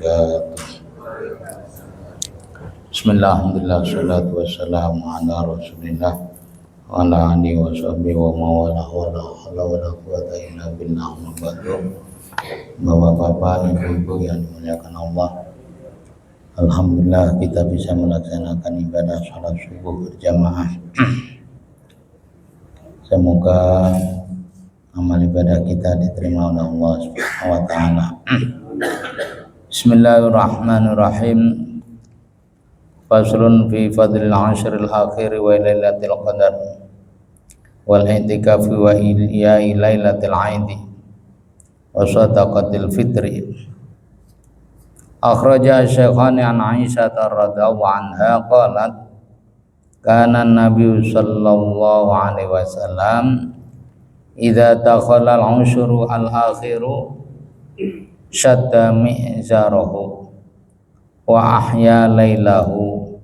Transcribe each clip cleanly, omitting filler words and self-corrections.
wabarakatuh. Bismillah, alhamdulillah, salatu wassalamu ala rasulillah wa ala alihi wa sahbihi wa mawala wa la hawla wa la quwwata illa billah wa ba'du. Bapak-bapak, ibu-ibu yang dimuliakan Allah, alhamdulillah kita bisa melaksanakan ibadah salat subuh berjamaah. Semoga amal ibadah kita diterima oleh Allah Subhanahu wa taala. Bismillahirrahmanirrahim. Faslun fi fadlil ashril akhir wa lailatul qadar wal i'tikaf wa ihya'i lailatul 'aid wa sadaqatil fitri. Akhraja Syekhani an Aisyah radhiyallahu anha qalat kana Nabi sallallahu alaihi wasallam idza dakhala al-'ushru al-akhiru syadda mi'zarahu wa ahya lailahu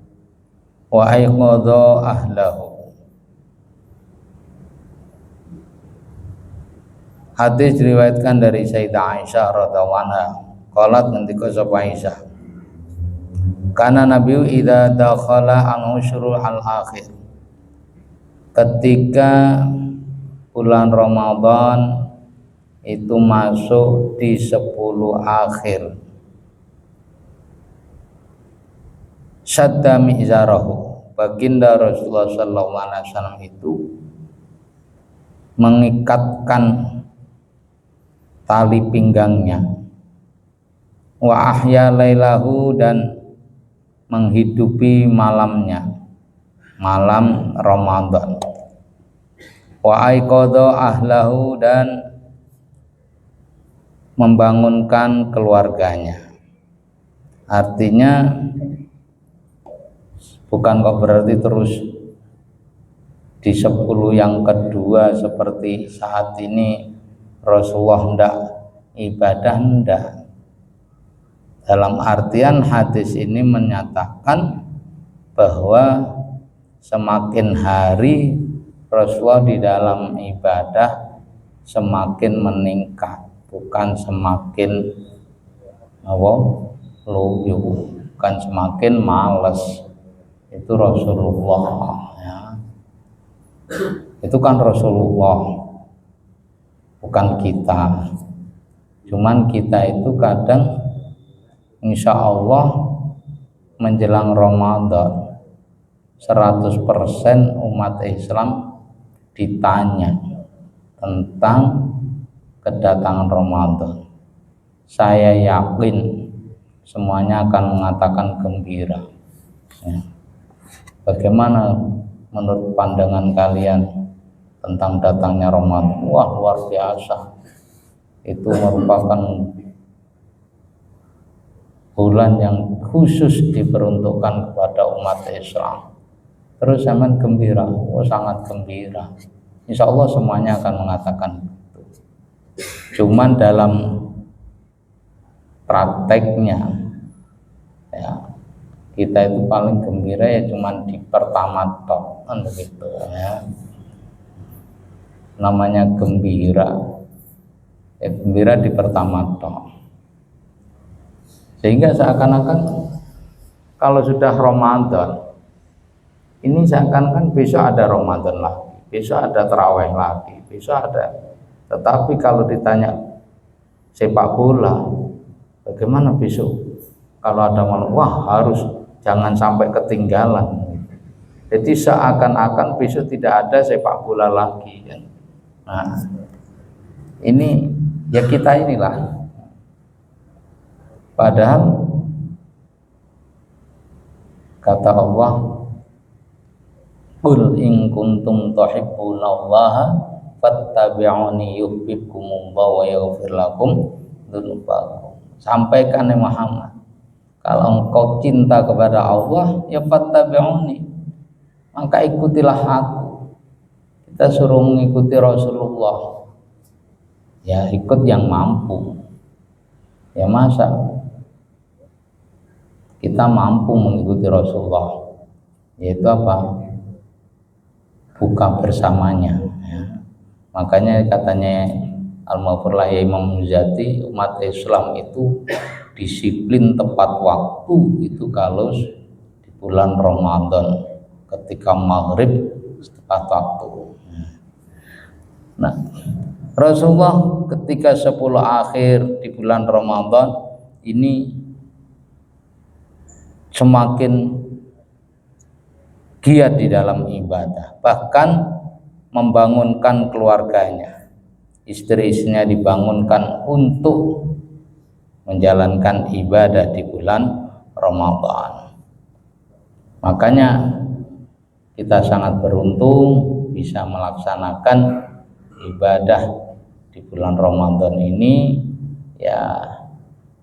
wa aiqadha ahlahu. Hadis diriwayatkan dari Sayyidah Aisyah radhiyallahu anha. Qalat ngendika sapa Aisyah, kana Nabi idza dakhala al-'ushru al-akhir, ketika bulan Ramadan itu masuk di 10 akhir, syadda mi'zarahu, baginda Rasulullah sallallahu alaihi wasallam itu mengikatkan tali pinggangnya, wa ahya lailahu, dan menghidupi malamnya, malam Ramadan, wa aiqadha ahlahu, dan membangunkan keluarganya. Artinya bukan kok berarti terus di 10 yang kedua seperti saat ini Rasulullah hendak ibadah, hendak. Dalam artian hadis ini menyatakan bahwa semakin hari Rasulullah di dalam ibadah semakin meningkat, bukan semakin loyo, bukan semakin males. Itu Rasulullah ya. Itu kan Rasulullah, bukan kita. Cuman kita itu kadang insya Allah menjelang Ramadan 100% umat Islam ditanya tentang kedatangan Ramadan. Saya yakin semuanya akan mengatakan gembira ya. Bagaimana menurut pandangan kalian tentang datangnya Ramadan? Wah, luar biasa. Itu merupakan bulan yang khusus diperuntukkan kepada umat Islam. Terus zaman gembira, sangat gembira. Insya Allah semuanya akan mengatakan itu. Cuman dalam prakteknya ya, kita itu paling gembira ya cuman di pertama tok, kan begitu ya. Namanya gembira, ya gembira di pertama tok. Sehingga seakan-akan kalau sudah Ramadan ini seakan-akan besok ada Ramadan lagi, besok ada tarawih lagi, besok ada. Tetapi kalau ditanya sepak bola, bagaimana besok? Kalau ada malam, wah harus jangan sampai ketinggalan. Jadi seakan-akan besok tidak ada sepak bola lagi kan. Nah, ini ya kita inilah. Padahal kata Allah, qul in kuntum tuhibbunallaha fattabi'uni yuhibbukumullahu wa yaghfir lakum dzunubakum. Sampaikan ya Muhammad, kalau engkau cinta kepada Allah ya fattabi'uni, maka ikutilah aku. Kita suruh mengikuti Rasulullah ya, ikut yang mampu ya. Masa kita mampu mengikuti Rasulullah, yaitu apa? Buka bersamanya ya. Makanya katanya Al-Maghfurlah ya Imam Muzati, umat Islam itu disiplin tepat waktu itu kalau di bulan Ramadan ketika maghrib tepat waktu. Nah, Rasulullah ketika 10 akhir di bulan Ramadan ini semakin giat di dalam ibadah, bahkan membangunkan keluarganya. Istri-istrinya dibangunkan untuk menjalankan ibadah di bulan Ramadan. Makanya kita sangat beruntung bisa melaksanakan ibadah di bulan Ramadan ini, ya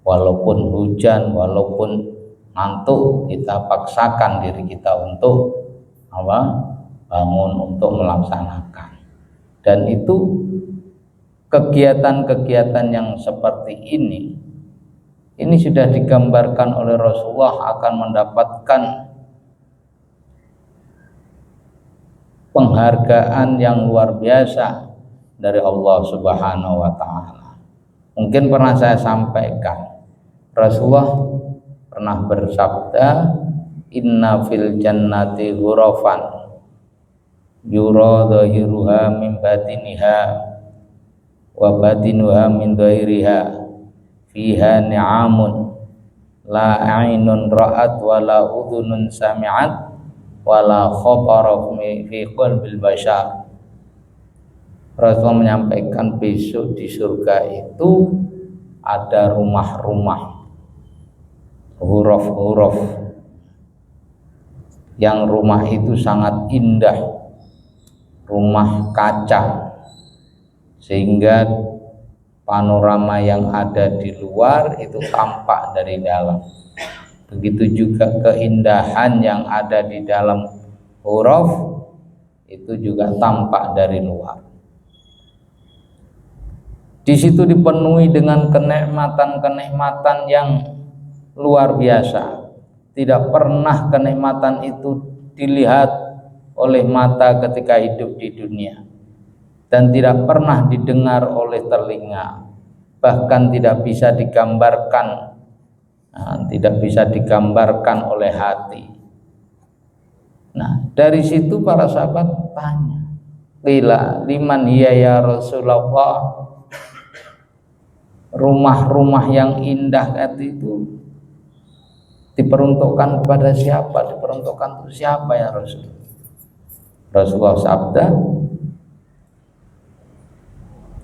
walaupun hujan, walaupun ngantuk, kita paksakan diri kita untuk bangun untuk melaksanakan. Dan itu kegiatan-kegiatan yang seperti ini sudah digambarkan oleh Rasulullah akan mendapatkan penghargaan yang luar biasa dari Allah Subhanahu wa taala. Mungkin pernah saya sampaikan, Rasulullah pernah bersabda, inna fil jannati ghurafan yura dhahiruha min batiniha wa batinuha min dhahiriha fiha ni'amun la ainun ra'at wa la udhunun sami'at wa la khatara fi qalbil bashar. Rasulullah menyampaikan besok di surga itu ada rumah-rumah huruf-huruf yang rumah itu sangat indah, rumah kaca, sehingga panorama yang ada di luar itu tampak dari dalam. Begitu juga keindahan yang ada di dalam huruf itu juga tampak dari luar. Di situ dipenuhi dengan kenikmatan-kenikmatan yang luar biasa. Tidak pernah kenikmatan itu dilihat oleh mata ketika hidup di dunia, dan tidak pernah didengar oleh telinga, bahkan tidak bisa digambarkan, tidak bisa digambarkan oleh hati. Nah, dari situ para sahabat tanya, "Qila liman hiya ya Rasulullah?" Rumah-rumah yang indah itu diperuntukkan kepada siapa? Diperuntukkan untuk siapa ya Rasul? Rasulullah sabda,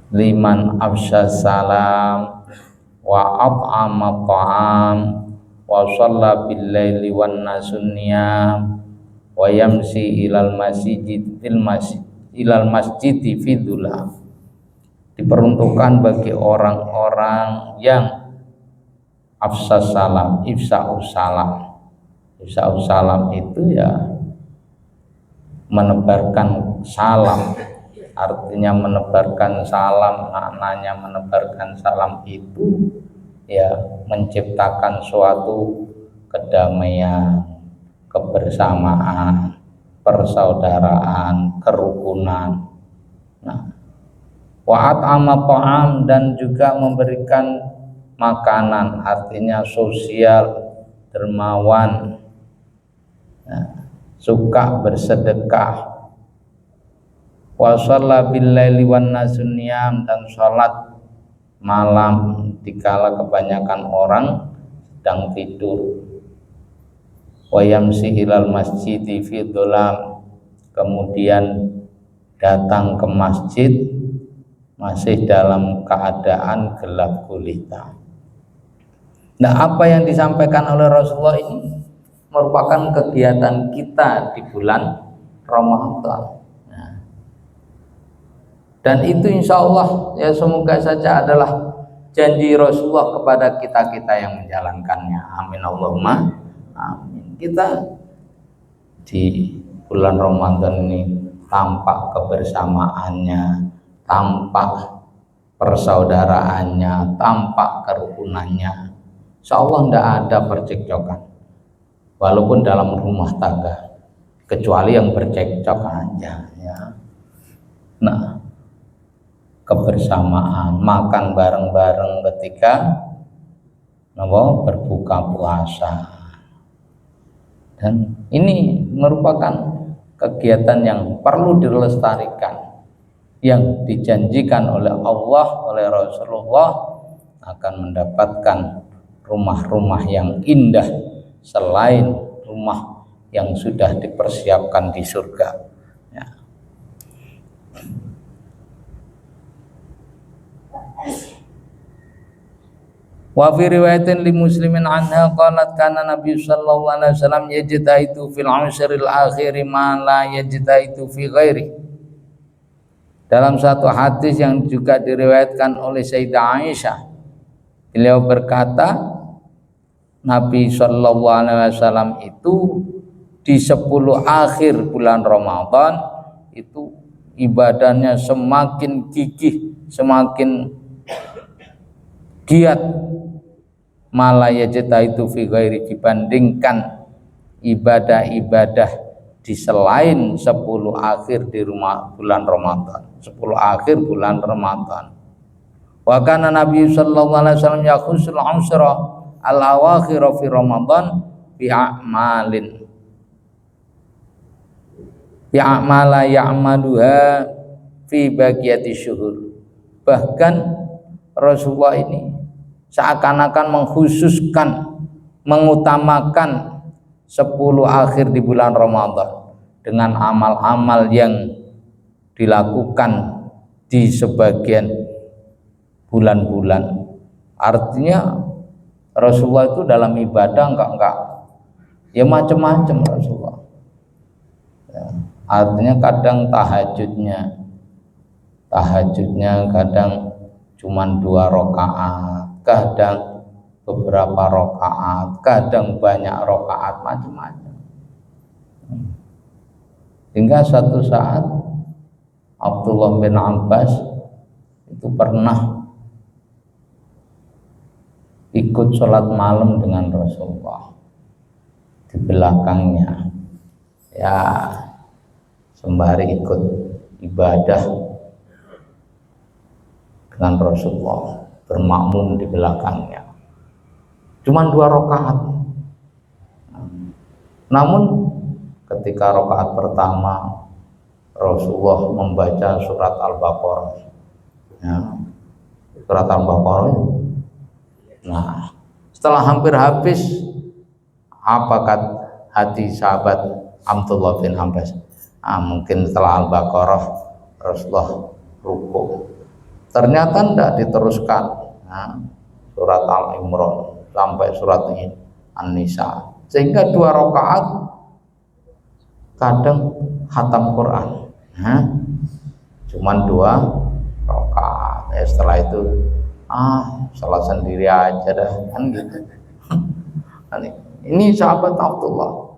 liman afsha salam wa at'ama ta'am wa shalla bil laili wan nasun niyam wa yamsi ilal masjidi fi dhulam. Diperuntukkan bagi orang-orang yang afsha salam, ifsa'us salam. Ifsa'us salam itu ya menebarkan salam. Artinya menebarkan salam, maknanya menebarkan salam itu ya menciptakan suatu kedamaian, kebersamaan, persaudaraan, kerukunan. Nah, wa'at ama ta'am, dan juga memberikan makanan, artinya sosial, dermawan, suka bersedekah. Wa shalla bil laili wan nasun niyam, dan salat malam dikala kebanyakan orang sedang tidur. Wa yamsi ilal masjidi fi dhulam, kemudian datang ke masjid masih dalam keadaan gelap gulita. Nah, apa yang disampaikan oleh Rasulullah ini merupakan kegiatan kita di bulan Ramadan. Dan itu insya Allah ya semoga saja adalah janji Rasulullah kepada kita-kita yang menjalankannya. Amin Allahumma amin. Kita di bulan Ramadan ini tampak kebersamaannya, tampak persaudaraannya, tampak kerukunannya. Insya Allah tidak ada percekcokan, walaupun dalam rumah tangga, kecuali yang bercekcok aja ya. Nah, kebersamaan, makan bareng-bareng ketika berbuka puasa. Dan ini merupakan kegiatan yang perlu dilestarikan, yang dijanjikan oleh Allah, oleh Rasulullah akan mendapatkan rumah-rumah yang indah selain rumah yang sudah dipersiapkan di surga. Ya. Wa fi riwayatin li Muslimin anha qalat kana Nabi sallallahu alaihi wasallam yajtahidu fil ashril akhir ma la yajtahidu fi ghairi. Dalam satu hadis yang juga diriwayatkan oleh Sayyidah Aisyah, beliau berkata Nabi sallallahu alaihi wasallam itu di 10 akhir bulan Ramadan itu ibadahnya semakin gigih, semakin giat, malaya jeta itu fi ghairi, dibandingkan ibadah-ibadah di selain 10 akhir di bulan Ramadan, 10 akhir bulan Ramadan. Wa kana Nabi sallallahu alaihi wasallam yakhusul usra al-awakhir fi Ramadan bi a'malin ya'mala ya'maluha fi baqiyati syuhur. Bahkan Rasulullah ini seakan-akan mengkhususkan, mengutamakan 10 akhir di bulan Ramadan dengan amal-amal yang dilakukan di sebagian bulan-bulan. Artinya Rasulullah itu dalam ibadah enggak ya macam-macam Rasulullah. Ya, artinya kadang tahajudnya kadang cuman 2 rakaat, kadang beberapa rakaat, kadang banyak rakaat, macam-macam. Hingga suatu saat Abdullah bin Abbas itu pernah ikut sholat malam dengan Rasulullah di belakangnya, ya sembari ikut ibadah dengan Rasulullah, bermakmum di belakangnya. Cuman 2 rakaat. Namun ketika rakaat pertama Rasulullah membaca surat Al-Baqarah. Ya, surat Al-Baqarah. Nah, setelah hampir habis, apa kata hati sahabat Abdullah bin Abbas? Mungkin setelah Al-Baqarah Rasulullah rukuk. Ternyata tidak diteruskan. Surat Al-Imran sampai surat An-Nisa, sehingga 2 rakaat kadang khatam Quran. Cuman 2 rakaat. Setelah itu salat sendiri aja dah, kan gitu. Ini sahabat Abdullah.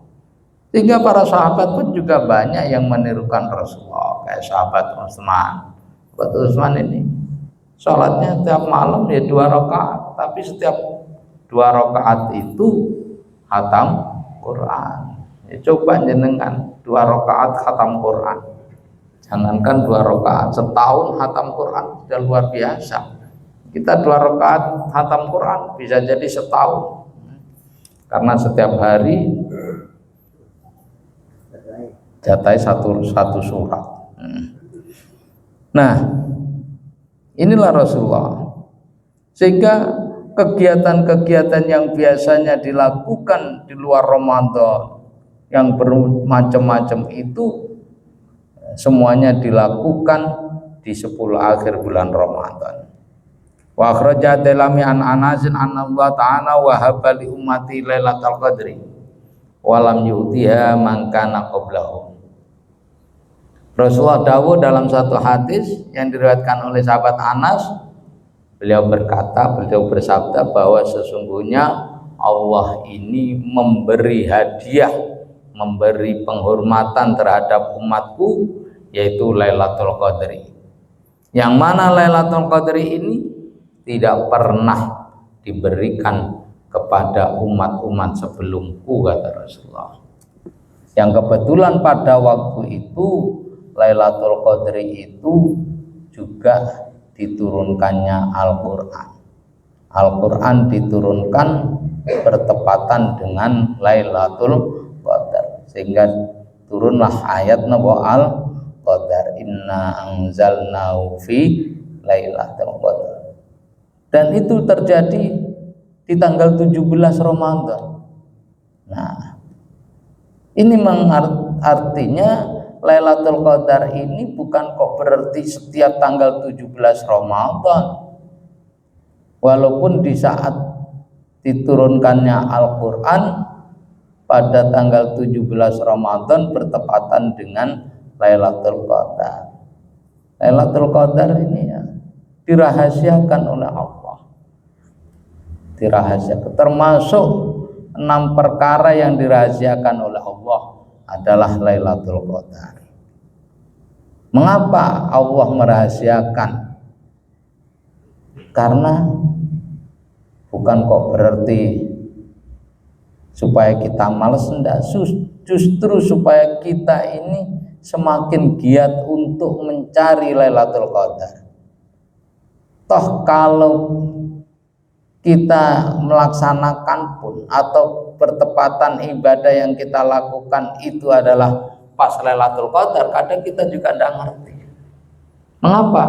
Sehingga para sahabat pun juga banyak yang menirukan Rasulullah, kayak sahabat Utsman. Sahabat Utsman ini sholatnya tiap malam ya 2 rakaat, tapi setiap 2 rakaat itu khatam Quran. Ya, coba jenengan 2 rakaat khatam Quran, jangankan 2 rakaat, setahun khatam Quran sudah luar biasa. Kita 2 rakaat khatam Quran bisa jadi setahun, karena setiap hari jatah satu surat. Nah, inilah Rasulullah. Sehingga kegiatan-kegiatan yang biasanya dilakukan di luar Ramadan yang bermacam-macam itu semuanya dilakukan di 10 akhir bulan Ramadan. Wa akhraja dalami an Anasin anna Allah ta'ala wa habba li ummati lailatul qadri wa lam yu'tiha man kana qablahu. Rasulullah dawuh dalam satu hadis yang diriwayatkan oleh sahabat Anas, beliau bersabda bahwa sesungguhnya Allah ini memberi hadiah, memberi penghormatan terhadap umatku, yaitu Lailatul Qadri. Yang mana Lailatul Qadri ini tidak pernah diberikan kepada umat-umat sebelumku, kata Rasulullah. Yang kebetulan pada waktu itu Lailatul Qadri itu juga diturunkannya Al-Quran. Al-Quran diturunkan bertepatan dengan Lailatul Qadar, sehingga turunlah ayat nabo Al-Qadar, inna anzalnahu fi Lailatul Qadar. Dan itu terjadi di tanggal 17 Ramadan. Nah, ini artinya Lailatul Qadar ini bukan kok berarti setiap tanggal 17 Ramadan. Walaupun di saat diturunkannya Al-Quran pada tanggal 17 Ramadan bertepatan dengan Lailatul Qadar. Lailatul Qadar ini ya dirahasiakan oleh Allah. Dirahasiakan, termasuk 6 perkara yang dirahasiakan oleh Allah adalah Lailatul Qadar. Mengapa Allah merahasiakan? Karena bukan kok berarti supaya kita malas, enggak, justru supaya kita ini semakin giat untuk mencari Lailatul Qadar. Toh kalau kita melaksanakan pun atau bertepatan ibadah yang kita lakukan itu adalah pas Lailatul Qadar, kadang kita juga tidak ngerti. Mengapa?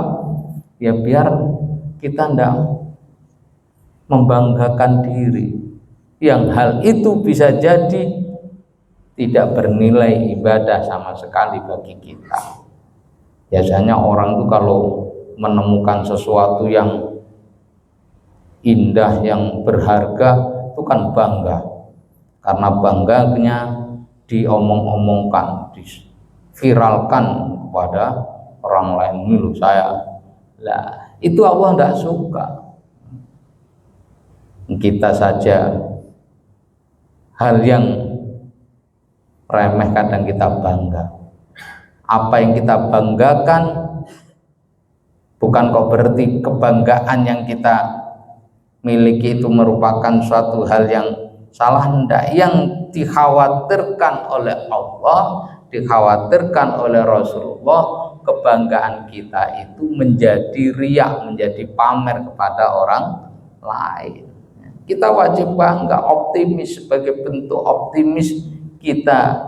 Ya biar kita tidak membanggakan diri, yang hal itu bisa jadi tidak bernilai ibadah sama sekali bagi kita. Biasanya orang itu kalau menemukan sesuatu yang indah, yang berharga, itu kan bangga. Karena bangganya diomong-omongkan, diviralkan kepada orang lain. Ini loh saya. Lah, itu Allah tidak suka. Kita saja hal yang remeh kadang kita bangga. Apa yang kita banggakan bukan kok berarti kebanggaan yang kita miliki itu merupakan suatu hal yang salah, hendak. Yang dikhawatirkan oleh Allah, dikhawatirkan oleh Rasulullah, kebanggaan kita itu menjadi riak, menjadi pamer kepada orang lain. Kita wajib bangga, optimis. Sebagai bentuk optimis kita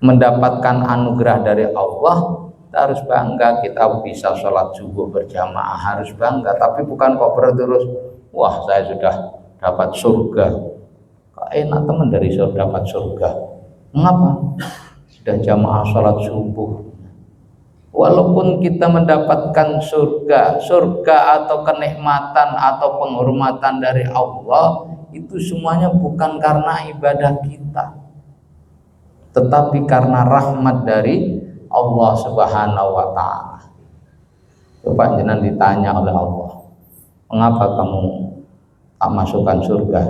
mendapatkan anugerah dari Allah, kita harus bangga. Kita bisa sholat subuh berjamaah, harus bangga. Tapi bukan kok terus, wah saya sudah dapat surga. Kok enak teman dari surga, dapat surga. Mengapa? Sudah jamaah sholat subuh. Walaupun kita mendapatkan surga atau kenikmatan atau penghormatan dari Allah, itu semuanya bukan karena ibadah kita, tetapi karena rahmat dari Allah Subhanahu wa Ta'ala. Coba jenengan ditanya oleh Allah, mengapa kamu tak masukkan surga?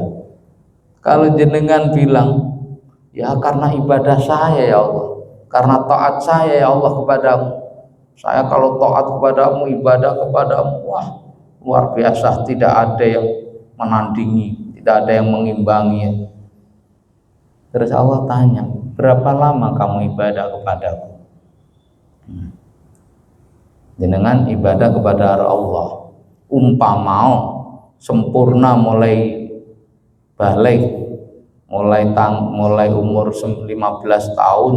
Kalau jenengan bilang, ya karena ibadah saya ya Allah, karena taat saya ya Allah kepadamu. Saya kalau taat kepadamu, ibadah kepadamu, wah luar biasa, tidak ada yang menandingi, tidak ada yang mengimbangi. Terus Allah tanya, berapa lama kamu ibadah kepadaku? Jenengan ibadah kepada Allah umpamau sempurna mulai balik, mulai umur 15 tahun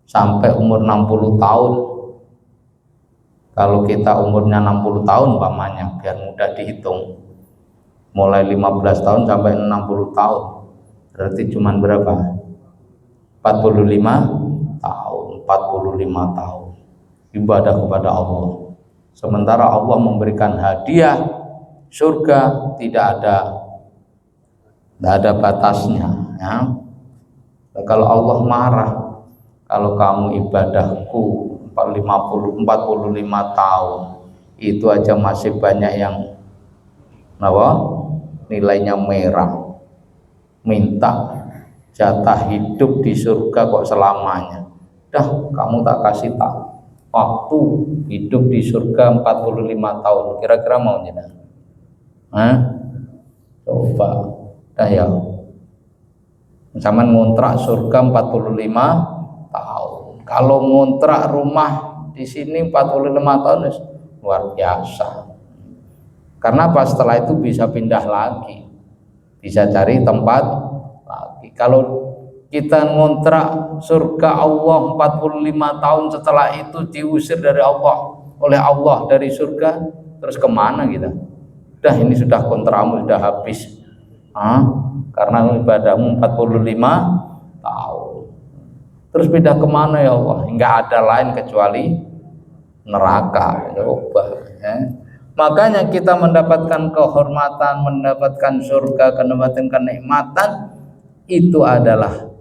sampai umur 60 tahun. Kalau kita umurnya 60 tahun umpamanya, biar mudah dihitung, mulai 15 tahun sampai 60 tahun, berarti cuman berapa? 45 tahun, 45 tahun ibadah kepada Allah. Sementara Allah memberikan hadiah surga, tidak ada batasnya, ya. Kalau Allah marah kalau kamu ibadahku 45 tahun, itu aja masih banyak yang nilainya merah, minta jatah hidup di surga kok selamanya. Dah kamu tak kasih waktu hidup di surga 45 tahun, kira-kira mau tidak? Coba dah ya, zaman ngontrak surga 45 tahun. Kalau ngontrak rumah di sini 45 tahun luar biasa. Karena apa? Setelah itu bisa pindah lagi, bisa cari tempat lagi. Kalau kita ngontrak surga Allah 45 tahun, setelah itu diusir dari Allah, oleh Allah dari surga, terus kemana kita? Udah, ini sudah kontrakmu sudah habis, karena ibadahmu 45 tahun. Terus pindah kemana ya Allah? Enggak ada lain kecuali neraka. Coba, ya. Makanya kita mendapatkan kehormatan, mendapatkan surga, mendapatkan kenikmatan, itu adalah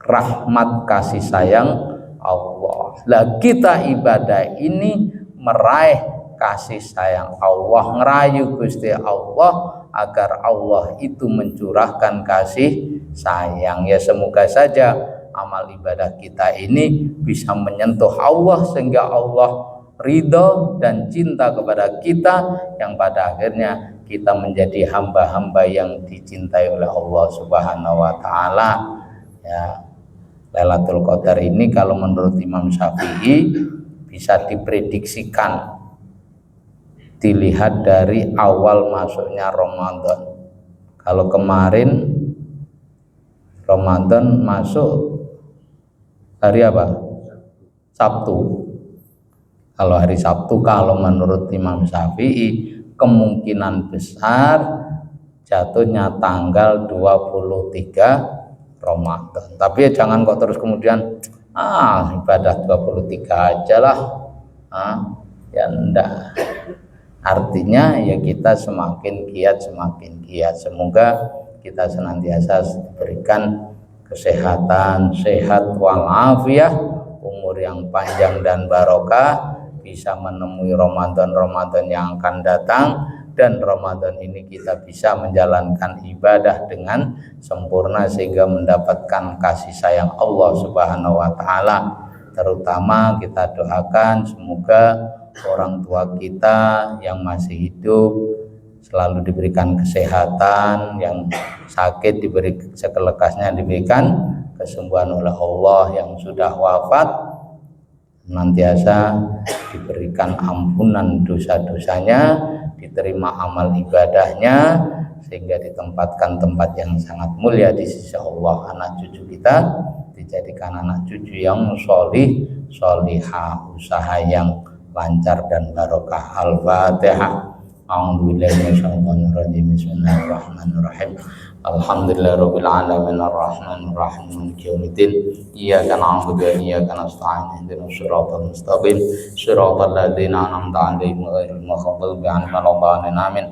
rahmat kasih sayang Allah. Lah kita ibadah ini meraih kasih sayang Allah, ngerayu Gusti Allah agar Allah itu mencurahkan kasih sayang. Ya semoga saja amal ibadah kita ini bisa menyentuh Allah sehingga Allah ridho dan cinta kepada kita, yang pada akhirnya kita menjadi hamba-hamba yang dicintai oleh Allah Subhanahu wa taala. Ya, Lailatul Qadar ini kalau menurut Imam Syafi'i bisa diprediksikan dilihat dari awal masuknya Ramadan. Kalau kemarin Ramadan masuk hari apa? Sabtu. Kalau hari Sabtu, kalau menurut Imam Syafi'i kemungkinan besar jatuhnya tanggal 23 Ramadan. Tapi ya jangan kok terus kemudian ibadah 23 aja lah. Ya enggak. Artinya ya kita semakin giat. Semoga kita senantiasa diberikan kesehatan, sehat walafiat, umur yang panjang dan barokah, bisa menemui Ramadan yang akan datang, dan Ramadan ini kita bisa menjalankan ibadah dengan sempurna sehingga mendapatkan kasih sayang Allah Subhanahu wa taala. Terutama kita doakan semoga orang tua kita yang masih hidup selalu diberikan kesehatan, yang sakit diberi sekelekasnya diberikan kesembuhan oleh Allah, yang sudah wafat senantiasa diberikan ampunan dosa-dosanya, diterima amal ibadahnya, sehingga ditempatkan tempat yang sangat mulia di sisi Allah. Anak cucu kita dijadikan anak cucu yang sholih, sholihah, usaha yang lancar dan barokah. Al-Fatihah. A'udzubillahi minasyaitonir rajim. Bismillahirrahmanirrahim. Alhamdulillahirabbil alamin arrahmanir rahim maliki yaumiddin. Iyyaka na'budu wa iyyaka nasta'in. Ihdinas siratal mustaqim. Siratal ladzina an'amta 'alaihim ghairil maghdubi 'alaihim waladdallin. Amin.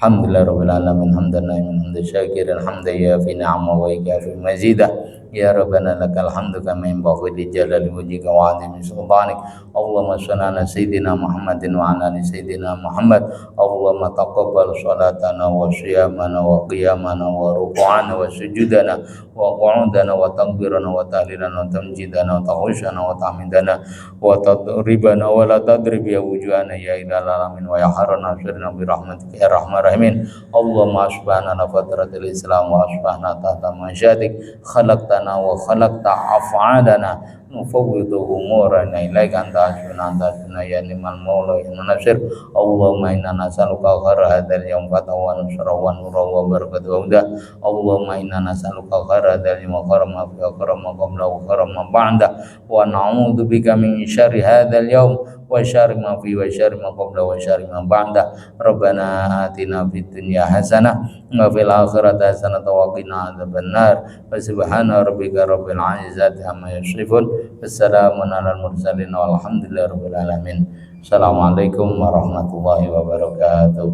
Alhamdulillahirabbil alamin hamdan hamdan syakiran hamdan yafi ni'amahu wa yafi mazidah. Ya Rabbana lakal hamdu kama yanbaghi li jalali wajhika wa 'azimi sultanik. Allahumma shalli ala sayyidina Muhammadin wa ala ali sayyidina Muhammad. Allahumma taqabbal salatana wa siyamana wa qiyamana wa ruku'ana wa sujudana wa qu'udana wa takbirana wa tahlilana wa tamjidana wa tahushana wa tahmidana wa tadribana wa la tadrib ya wujuhana ya ilal alamin wa ya harana sirna bi rahmatika ya rahmar rahimin. Allahumma asbahna fatratil islam wa asbahna tahta masyadik khalaqta wa khalaqta af'adana nufawwidu umurana ilaika anta asbuna ya ni'mal maula ya nasir. Allahumma inna nas'aluka khaira hadzal yawm wa nusra wa nura wa barakatuh wa huda. Allahumma inna nas'aluka khaira hadzal yawm wa ma fi ma qabla wa khaira ma ba'da wa na'udzu bika min syarri hadzal yawm wa syarri ma fi wa syarri ma qabla wa syarri ma ba'da. Rabbana atina fid dunya hasanah wa fil akhirati hasanah wa qina adzabannar. Wa subhana rabbika rabbil izzati amma yasifun. Wassalamun alal mursalin walhamdulillahi rabbil alamin. Assalamualaikum warahmatullahi wabarakatuh.